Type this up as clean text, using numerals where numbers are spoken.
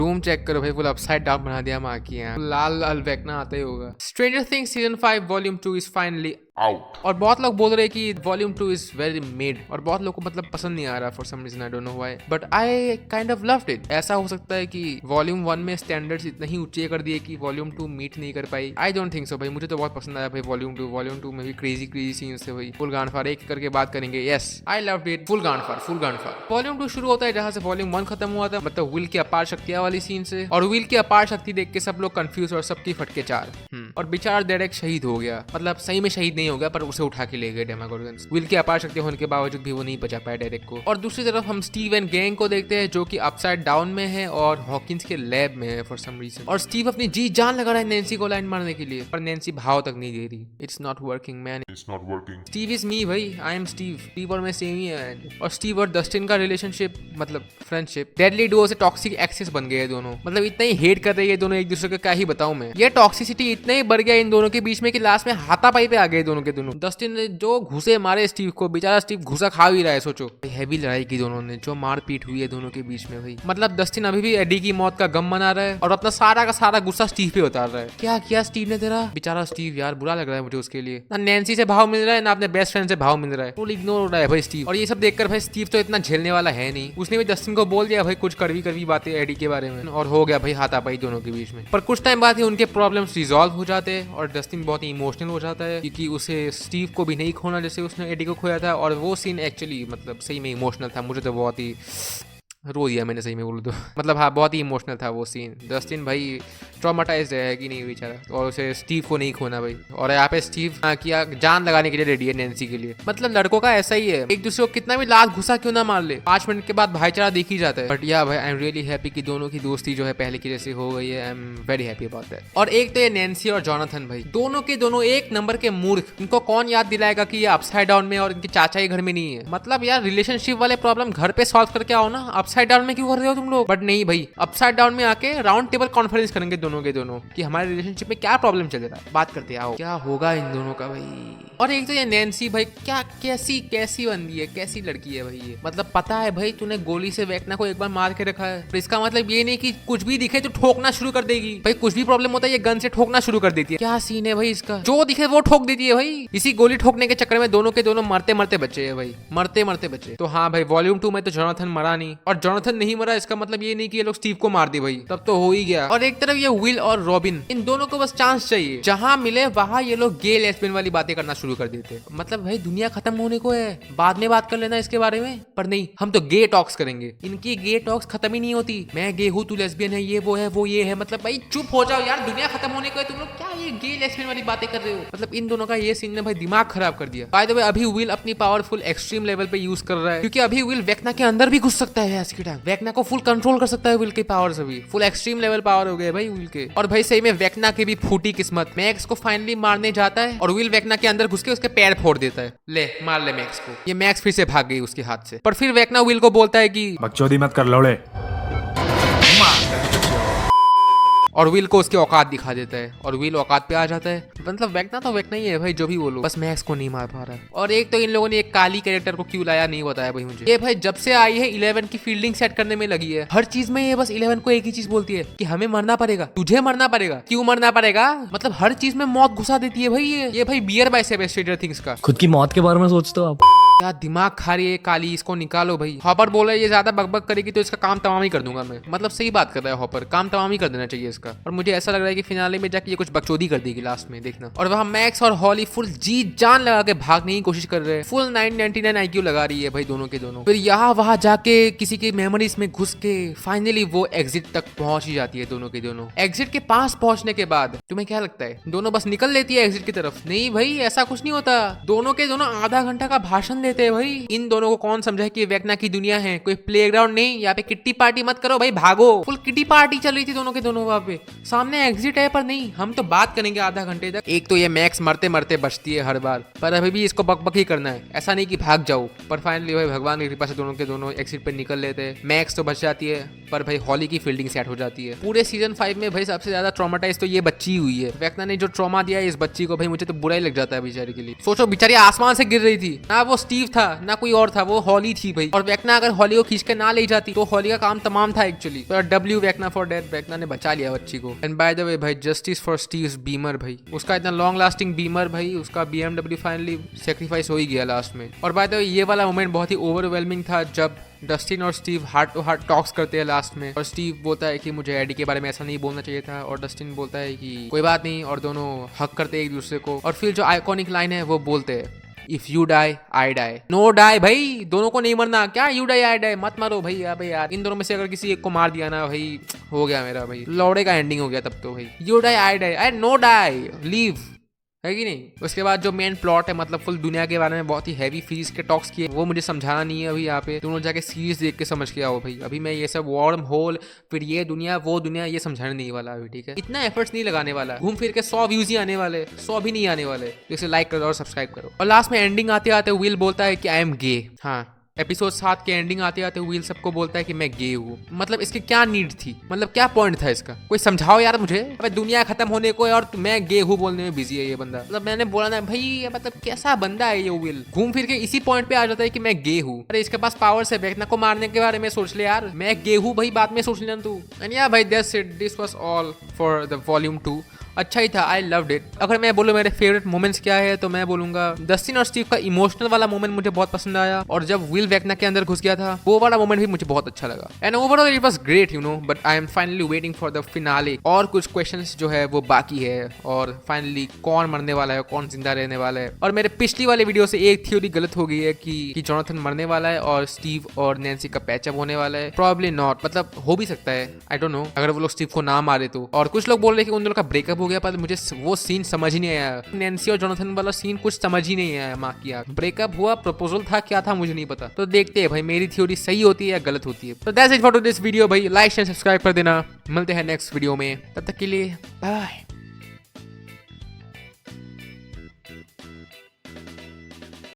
Room check करो भाई, full upside down बना दिया माँ की यहाँ, लाल लाल वेकना आता ही होगा। Stranger things season 5 volume 2 is finally out. और बहुत लोग बोल रहे हैं कि वॉल्यूम 2 इज वेरी मेड, और बहुत लोग को मतलब पसंद नहीं आ रहा for some reason, I don't know why, but I kind of loved it. ऐसा हो सकता है कि वॉल्यूम 1 में स्टैंडर्ड्स इतने ही ऊंचे कर दिए कि वॉल्यूम 2 मीट नहीं कर पाई। आई डोंट थिंक सो भाई, मुझे तो बहुत पसंद आया भाई वॉल्यूम 2। वॉल्यूम 2 में भी क्रेजी क्रेजी सीन्स थे भाई, फुल गांडफार, एक करके बात करेंगे। Yes I loved it, full गांडफार, फुल गांडफार। वॉल्यूम 2 शुरू होता है जहां से वॉल्यूम 1 खत्म हुआ था, मतलब विल की अपार शक्तियां वाली सीन से, और विल की अपार शक्ति देख के सब लोग कंफ्यूज और सबकी फटके चार। और बेचारा डेरेक शहीद हो गया, मतलब सही में शहीद नहीं हो गया पर उसे उठा के ले गए डेमागोर्गन्स। विल की अपार शक्ति होने के बावजूद भी वो नहीं बचा पाया डेरेक को। और दूसरी तरफ हम स्टीव एंड गैंग को देखते हैं जो कि अपसाइड डाउन में है और हॉकिंस के लैब में है फॉर सम रीजन। और स्टीव अपनी जी जान लगा रहा है नैन्सी को लाइन मारने के लिए, पर नैन्सी भाव तक नहीं दे रही। It's not working man, It's not working. Steve is me भाई, आई एम स्टीव। स्टीव और मैं सेम ही है। और स्टीव और डस्टिन का रिलेशनशिप मतलब फ्रेंडशिप डेडली डुओ से टॉक्सिक एक्सेस बन गए दोनों, मतलब इतना ही हेट कर रही है दोनों एक दूसरे का, क्या ही बताऊं मैं। ये टॉक्सिसिटी इतना ही बढ़ गया इन दोनों के बीच में कि लास्ट में हाथापाई पे आ गए दोनों के दोनों। डस्टिन ने जो घुसे मारे स्टीव को, बेचारा स्टीव घुसा खा भी रहा है, सोचो। हैवी लड़ाई की दोनों ने, जो मारपीट हुई है दोनों के बीच में भाई। मतलब डस्टिन अभी भी एडी की मौत का गम मना रहा है और अपना सारा का सारा गुस्सा स्टीव पे उतार रहा है। क्या किया स्टीव ने तेरा, बेचारा स्टीव यार, बुरा लग रहा है मुझे उसके लिए। ना नैन्सी से भाव मिल रहा है ना अपने बेस्ट फ्रेंड से भाव मिल रहा है, फुल इग्नोर हो रहा है भाई स्टीव। और ये सब देखकर भाई स्टीव तो इतना झेलने वाला है नहीं, उसने भी डस्टिन को बोल दिया भाई कुछ कड़वी कड़वी बातें एडी के बारे में, और हो गया भाई हाथापाई दोनों के बीच में। पर कुछ टाइम बाद ही उनके प्रॉब्लम्स रिजॉल्व हो जाते हैं और डस्टिन बहुत ही इमोशनल हो जाता है क्योंकि उसे स्टीव को भी नहीं खोना जैसे उसने एडी को खोया था। और वो सीन एक्चुअली मतलब सही में इमोशनल था, मुझे तो बहुत ही रो दिया मैंने सही में बोलूँ तो। मतलब हाँ, बहुत ही इमोशनल था वो सीन। डस्टिन भाई ट्रॉमाटाइज्ड है कि नहीं बेचारा, और उसे स्टीव को नहीं खोना भाई। और यहाँ पे स्टीव किया जान लगाने के लिए रेडी है नैन्सी के लिए। मतलब लड़कों का ऐसा ही है, एक दूसरे को कितना भी लात घुसा क्यों ना मार ले, 5 मिनट के बाद भाईचारा दिख ही जाता है। बट या भाई आई एम रियली हैप्पी कि दोनों की दोस्ती जो है पहले की जैसी हो गई है। I am very happy about that. और एक तो ये नैन्सी और जॉनथन भाई, दोनों के दोनों एक नंबर के मूर्ख। इनको कौन याद दिलाएगा कि ये अपसाइड डाउन में और इनके चाचा के घर में नहीं है। मतलब यार रिलेशनशिप वाले प्रॉब्लम घर पे सॉल्व करके आओ ना, अपसाइड डाउन में क्यों कर रहे हो तुम लोग। बट नहीं भाई, अपसाइड डाउन में आके राउंड टेबल कॉन्फ्रेंस करेंगे दोनों के दोनों कि हमारे रिलेशनशिप में क्या प्रॉब्लम चल रहा है, बात करते आओ क्या होगा इन दोनों का भाई। और एक तो ये नैन्सी भाई, क्या कैसी बंदी है, कैसी लड़की है भाई ये। मतलब पता है भाई तूने गोली से वेकना को एक बार मार के रखा है, पर इसका मतलब ये नहीं कि कुछ भी दिखे तो ठोकना शुरू कर देगी भाई। कुछ भी प्रॉब्लम होता है ये गन से ठोकना शुरू कर देती है। क्या सीन है भाई इसका, जो दिखे वो ठोक देती है भाई। इसी गोली ठोकने के चक्कर में दोनों के दोनों मरते मरते बचे है भाई, मरते मरते बचे। तो हाँ भाई, वॉल्यूम 2 में तो जॉनथन मरा नहीं, और जॉनथन नहीं मरा इसका मतलब ये नहीं कि ये लोग स्टीव को मार दे भाई, तब तो हो ही गया। और एक तरफ ये विल और रॉबिन, इन दोनों को बस चांस चाहिए, जहां मिले वहां ये लोग गे लेस्बियन वाली बातें करना शुरू कर देते। मतलब भाई दुनिया खत्म होने को है, बाद में बात कर लेना इसके बारे में, पर नहीं, हम तो गे टॉक्स करेंगे। इनकी गे टॉक्स खत्म ही नहीं होती, मैं गे हूँ, तू लेस्बियन है, ये वो है, वो ये है। मतलब भाई चुप हो जाओ यार, दुनिया खत्म होने को है, तुम लोग क्या ये गे लेस्बियन वाली बातें कर रहे हो। मतलब इन दोनों का ये सीन ने भाई दिमाग खराब कर दिया। बाय द वे अभी विल अपनी पावरफुल एक्सट्रीम लेवल पे यूज कर रहा है, क्योंकि अभी विल वेकना के अंदर भी घुस सकता है। आज के टाइम वेकना को फुल कंट्रोल कर सकता है विल के पावर्स, अभी फुल एक्सट्रीम लेवल पावर हो गए भाई विल के। और भाई सही में वेकना की भी फूटी किस्मत, मैक्स को फाइनली मारने जाता है और विल वेकना के अंदर घुस के उसके पैर फोड़ देता है। ले मार ले मैक्स को, ये मैक्स फिर से भाग गई उसके हाथ से। पर फिर वेकना विल को बोलता है कि बकचोदी मत कर लौड़े, और विल को उसकी औकात दिखा देता है और विल औकात पे आ जाता है। मतलब वेकना तो वेकना ही है भाई, जो भी बोलो, बस मैक्स को नहीं मार पा रहा है। और एक तो इन लोगों ने एक काली कैरेक्टर को क्यों लाया नहीं बताया भाई मुझे। ये भाई जब से आई है 11 की फील्डिंग सेट करने में लगी है, हर चीज में ये बस 11 को एक ही चीज बोलती है कि हमें मरना पड़ेगा, तुझे मरना पड़ेगा, क्यों मरना पड़ेगा। मतलब हर चीज में मौत घुसा देती है भाई ये भाई बियर बाय स्ट्रेंजर थिंग्स का। खुद की मौत के बारे में सोचते हो आप? क्या दिमाग खा रही है काली, इसको निकालो भाई। हॉपर बोल रहा है ये ज्यादा बकबक करेगी तो इसका काम तमाम ही कर दूंगा मैं। मतलब सही बात कर रहा है हॉपर, काम तमाम ही कर देना चाहिए इसका। और मुझे ऐसा लग रहा है कि फिनाले में जाके ये कुछ बकचोदी कर देगी लास्ट में, देखना। और वहाँ मैक्स और हॉली फुल जी जान लगा के भागने की कोशिश कर रहे हैं, फुल 999 IQ लगा रही है भाई दोनों के दोनों। फिर यहाँ वहाँ जाके किसी की मेमोरीज में घुस के फाइनली वो एग्जिट तक पहुंच ही जाती है दोनों के दोनों। एग्जिट के पास पहुंचने के बाद तुम्हें क्या लगता है दोनों बस निकल लेती है एग्जिट की तरफ? नहीं भाई, ऐसा कुछ नहीं होता। दोनों के दोनों आधा घंटा का भाषण देते हैं भाई। इन दोनों को कौन समझा कि वेकना की दुनिया है, कोई प्लेग्राउंड नहीं, यहाँ पे किट्टी पार्टी मत करो भाई, भागो। फुल किट्टी पार्टी चल रही थी दोनों के दोनों, वहाँ पे सामने एग्जिट है, पर नहीं, हम तो बात करेंगे आधा घंटे तक। एक तो ये मैक्स मरते मरते बचती है हर बार, पर अभी भी इसको बकबक ही करना है, ऐसा नहीं कि भाग जाओ। पर फाइनली भाई भगवान की कृपा से दोनों के दोनों एग्जिट पे निकल लेते हैं। मैक्स तो बच जाती है, पर भाई हॉली की फील्डिंग सेट हो जाती है। पूरे सीजन 5 में भाई सबसे ज्यादा ट्रॉमाटाइज तो ये बच्ची हुई है। वेकना ने जो ट्रॉमा दिया है इस बच्ची को भाई, मुझे तो बुरा ही लग जाता है बेचारी के लिए। सोचो बेचारी आसमान से गिर रही थी ना, वो स्टीव स्टीव था ना कोई और था, वो हॉली थी भाई। और वेक्ना अगर हॉली को खींच के ना ले जाती तो हॉली का काम तमाम था एक्चुअली। तो डब्ल्यू वेक्ना फॉर डेथ, वेक्ना ने बचा लिया बच्ची को। एंड बाय द वे भाई, जस्टिस फॉर स्टीव बीमर भाई, उसका इतना लॉन्ग लास्टिंग बीमर भाई, उसका BMW फाइनली सेक्रीफाइस हो ही गया लास्ट में। और बाय द वे ये वाला मोमेंट बहुत ही ओवरवेलमिंग था जब डस्टिन और Steve heart to heart talks करते हैं लास्ट में, और स्टीव बोलता है कि मुझे एडी के बारे में ऐसा नहीं बोलना चाहिए था, और डस्टिन बोलता है कि कोई बात नहीं, और दोनों हक करते हैं एक दूसरे को। और फिर जो आइकॉनिक लाइन है वो बोलते हैं, if you die I die, no die भाई, दोनों को नहीं मरना, क्या यू डाई आई डाई, मत मारो भाई। अबे यार इन दोनों में से अगर किसी एक को मार दिया ना भाई, हो गया मेरा भाई, लौड़े का एंडिंग हो गया तब तो भाई। You die I die, I no die, leave, है कि नहीं। उसके बाद जो मेन प्लॉट है, मतलब फुल दुनिया के बारे में बहुत ही हैवी फिजिक्स के टॉक्स किए, वो मुझे समझाना नहीं है अभी यहाँ पे, दोनों जाके सीरीज देख के समझ के आओ भाई। अभी मैं ये सब वार्म होल, फिर ये दुनिया वो दुनिया, ये समझाने नहीं वाला अभी, ठीक है। इतना एफर्ट्स नहीं लगाने वाला, घूम फिर के 100 व्यूज ही आने वाले, 100 भी नहीं आने वाले। तो इसे लाइक करो और सब्सक्राइब करो। और लास्ट में एंडिंग आते आते विल बोलता है कि आई एम गे। हाँ, एपिसोड 7 के एंडिंग आते आते विल सबको बोलता है कि मैं गे हूँ। मतलब इसकी क्या नीड थी, मतलब क्या पॉइंट था इसका, कोई समझाओ यार मुझे। अबे दुनिया खत्म होने को है और मैं गे हूँ बोलने में बिजी है ये बंदा। मतलब मैंने बोला ना भाई, मतलब कैसा बंदा है ये विल, घूम फिर के इसी पॉइंट पे आ जाता है कि मैं गे हूँ। अरे इसके पास पावर से वेक्ना को मारने के बारे में सोच ले यार, मैं गे हूँ भाई, बाद में सोच लेना तू। एंड या भाई, that's it, this was all for the volume 2। अच्छा ही था, आई लव्ड इट। अगर मैं बोलूँ मेरे फेवरेट मोमेंट्स क्या है, तो मैं बोलूंगा डस्टिन और स्टीव का इमोशनल वाला मोमेंट मुझे बहुत पसंद आया, और जब विल वेक्ना के अंदर घुस गया था वो वाला मोमेंट भी मुझे बहुत अच्छा लगा। And overall it was great, you know, but I am finally waiting for the finale. और कुछ क्वेश्चंस जो है वो बाकी है, और फाइनली कौन मरने वाला है, कौन जिंदा रहने वाला है। और मेरे पिछली वाले वीडियो से एक थ्योरी गलत हो गई है कि जोनाथन मरने वाला है और स्टीव और नैन्सी का पैचअप होने वाला है। प्रॉब्ली नॉट, मतलब हो भी सकता है, आई डोंट नो, अगर वो लोग स्टीव को ना मारे तो। और कुछ लोग बोल रहे कि उन दोनों का ब्रेकअप हो गया, पर मुझे वो सीन समझ ही नहीं आया। नैन्सी और जोनाथन वाला सीन कुछ समझ ही नहीं आया। माँ की आग, ब्रेकअप हुआ, प्रपोजल था, क्या था मुझे नहीं पता। तो देखते हैं भाई मेरी थ्योरी सही होती है या गलत होती है। तो that's it for this video भाई, लाइक एंड सब्सक्राइब कर देना। मिलते हैं नेक्स्ट वीडियो में, तब तक के लिए बाय।